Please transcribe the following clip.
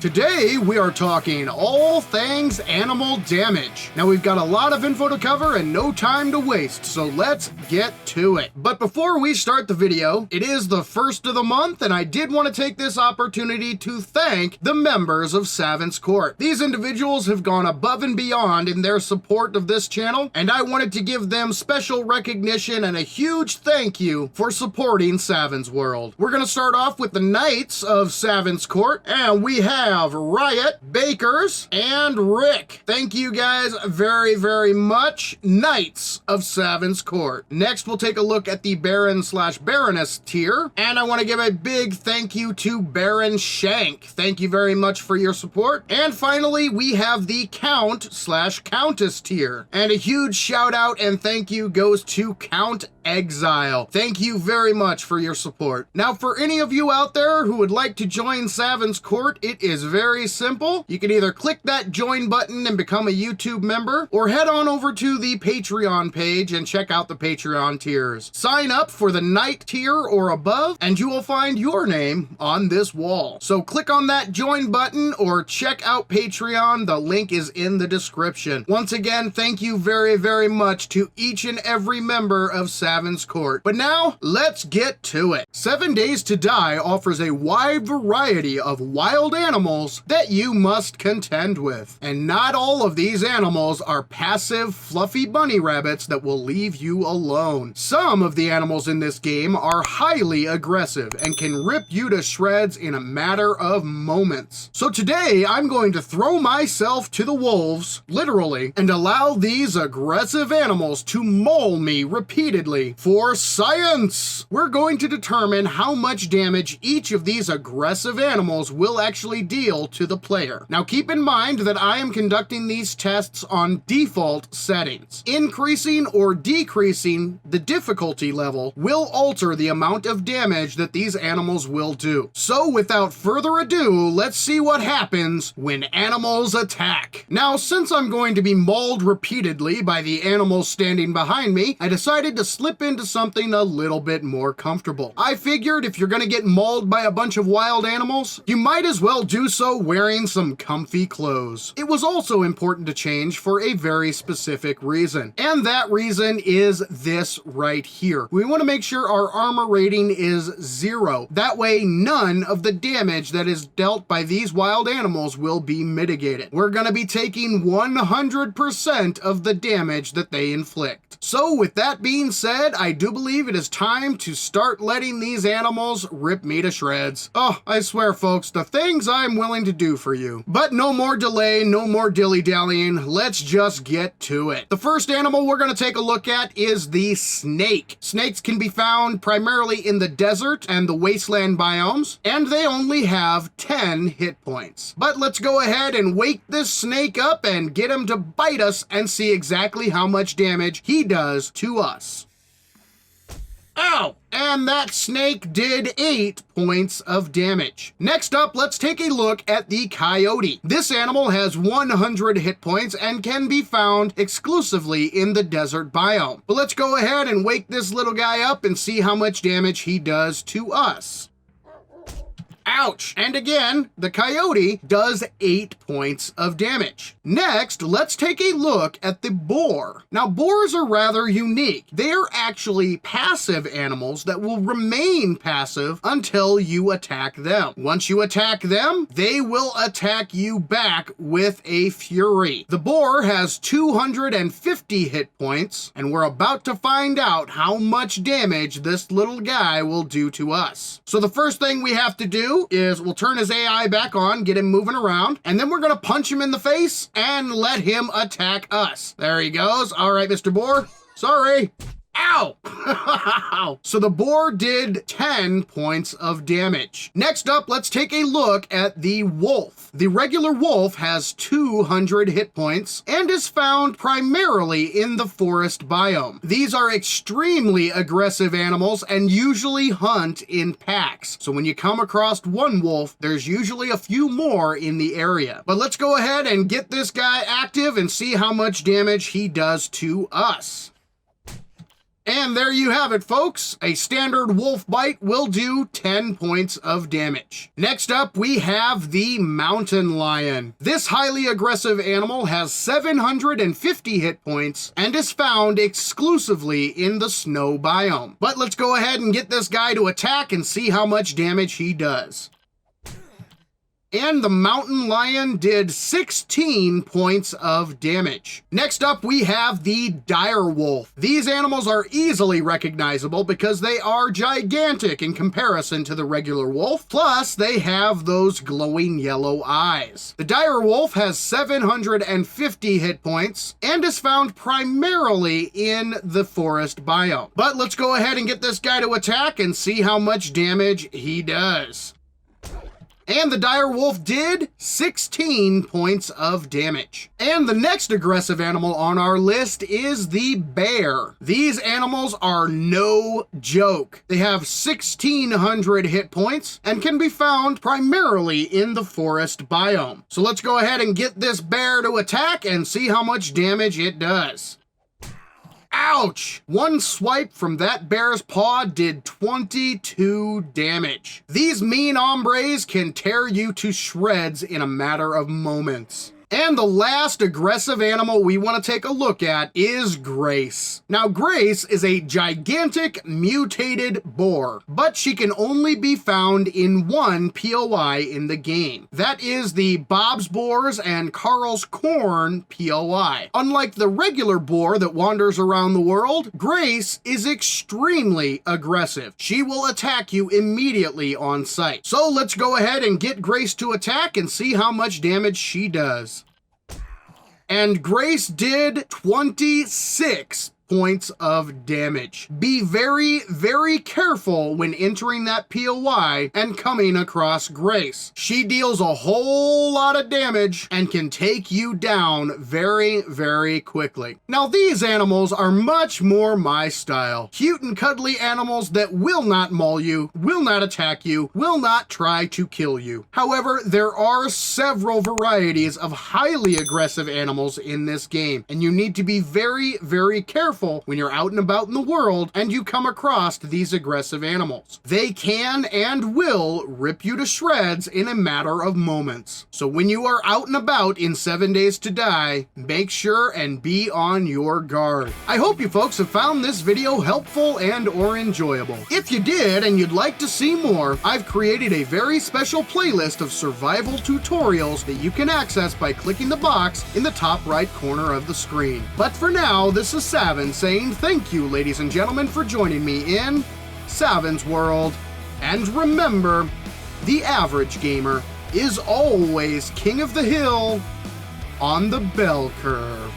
Today we are talking all things animal damage. Now we've got a lot of info to cover and no time to waste, so let's get to it. But before we start the video, it is the first of the month and I did want to take this opportunity to thank the members of Saven's Court. These individuals have gone above and beyond in their support of this channel, and I wanted to give them special recognition and a huge thank you for supporting Saven's World. We're going to start off with the Knights of Saven's Court, and we have Riot, Bakers, and Rick. Thank you guys very much, Knights of Saven's Court. Next, we'll take a look at the Baron/Baroness tier, and I want to give a big thank you to Baron Shank. Thank you very much for your support. And finally, we have the Count/Countess tier, and a huge shout out and thank you goes to Count Exile. Thank you very much for your support. Now, for any of you out there who would like to join Saven's Court, it is very simple. You can either click that join button and become a YouTube member, or head on over to the Patreon page and check out the Patreon tiers. Sign up for the Knight tier or above, and you will find your name on this wall. So click on that join button or check out Patreon. The link is in the description. Once again, thank you very much to each and every member of Saven's Court. But now, let's get to it. 7 Days to Die offers a wide variety of wild animals that you must contend with. And not all of these animals are passive, fluffy bunny rabbits that will leave you alone. Some of the animals in this game are highly aggressive and can rip you to shreds in a matter of moments. So today, I'm going to throw myself to the wolves, literally, and allow these aggressive animals to maul me repeatedly for science. We're going to determine how much damage each of these aggressive animals will actually deal to the player. Now keep in mind that I am conducting these tests on default settings. Increasing or decreasing the difficulty level will alter the amount of damage that these animals will do. So without further ado, let's see what happens when animals attack. Now, since I'm going to be mauled repeatedly by the animals standing behind me, I decided to slip into something a little bit more comfortable. I figured if you're gonna get mauled by a bunch of wild animals, you might as well do so wearing some comfy clothes. It was also important to change for a very specific reason, and that reason is this right here. We want to make sure our armor rating is 0. That way, none of the damage that is dealt by these wild animals will be mitigated. We're gonna be taking 100% of the damage that they inflict. So with that being said, I do believe it is time to start letting these animals rip me to shreds. Oh, I swear folks, the things I'm willing to do for you. But no more delay, no more dilly-dallying, let's just get to it. The first animal we're going to take a look at is the snake. Snakes can be found primarily in the desert and the wasteland biomes, and they only have 10 hit points. But let's go ahead and wake this snake up and get him to bite us and see exactly how much damage he does to us. Ow! And that snake did 8 points of damage. Next up, let's take a look at the coyote. This animal has 100 hit points and can be found exclusively in the desert biome. But let's go ahead and wake this little guy up and see how much damage he does to us. Ouch! And again, the coyote does 8 points of damage. Next, let's take a look at the boar. Now, boars are rather unique. They are actually passive animals that will remain passive until you attack them. Once you attack them, they will attack you back with a fury. The boar has 250 hit points, and we're about to find out how much damage this little guy will do to us. So the first thing we have to do is we'll turn his AI back on, get him moving around, and then we're gonna punch him in the face and let him attack us. There he goes. All right, Mr. Boar. Sorry. Ow! So the boar did 10 points of damage. Next up, let's take a look at the wolf. The regular wolf has 200 hit points and is found primarily in the forest biome. These are extremely aggressive animals and usually hunt in packs. So when you come across one wolf, there's usually a few more in the area. But let's go ahead and get this guy active and see how much damage he does to us. And there you have it, folks. A standard wolf bite will do 10 points of damage. Next up, we have the mountain lion. This highly aggressive animal has 750 hit points and is found exclusively in the snow biome. But let's go ahead and get this guy to attack and see how much damage he does. And the mountain lion did 16 points of damage. Next up, we have the dire wolf. These animals are easily recognizable because they are gigantic in comparison to the regular wolf. Plus, they have those glowing yellow eyes. The dire wolf has 750 hit points and is found primarily in the forest biome. But let's go ahead and get this guy to attack and see how much damage he does. And the dire wolf did 16 points of damage. And the next aggressive animal on our list is the bear. These animals are no joke. They have 1,600 hit points and can be found primarily in the forest biome. So let's go ahead and get this bear to attack and see how much damage it does. Ouch! One swipe from that bear's paw did 22 damage. These mean hombres can tear you to shreds in a matter of moments. And the last aggressive animal we want to take a look at is Grace. Now, Grace is a gigantic mutated boar, but she can only be found in one POI in the game. That is the Bob's Boars and Carl's Corn POI. Unlike the regular boar that wanders around the world, Grace is extremely aggressive. She will attack you immediately on sight. So let's go ahead and get Grace to attack and see how much damage she does. And Grace did 26 points of damage. Be very, very careful when entering that POI and coming across Grace. She deals a whole lot of damage and can take you down very, very quickly. Now, these animals are much more my style. Cute and cuddly animals that will not maul you, will not attack you, will not try to kill you. However, there are several varieties of highly aggressive animals in this game, and you need to be very, very careful when you're out and about in the world and you come across these aggressive animals. They can and will rip you to shreds in a matter of moments. So when you are out and about in 7 Days to Die, make sure and be on your guard. I hope you folks have found this video helpful and or enjoyable. If you did and you'd like to see more, I've created a very special playlist of survival tutorials that you can access by clicking the box in the top right corner of the screen. But for now, this is Saven saying thank you, ladies and gentlemen, for joining me in Saven's World. And remember, the average gamer is always king of the hill on the bell curve.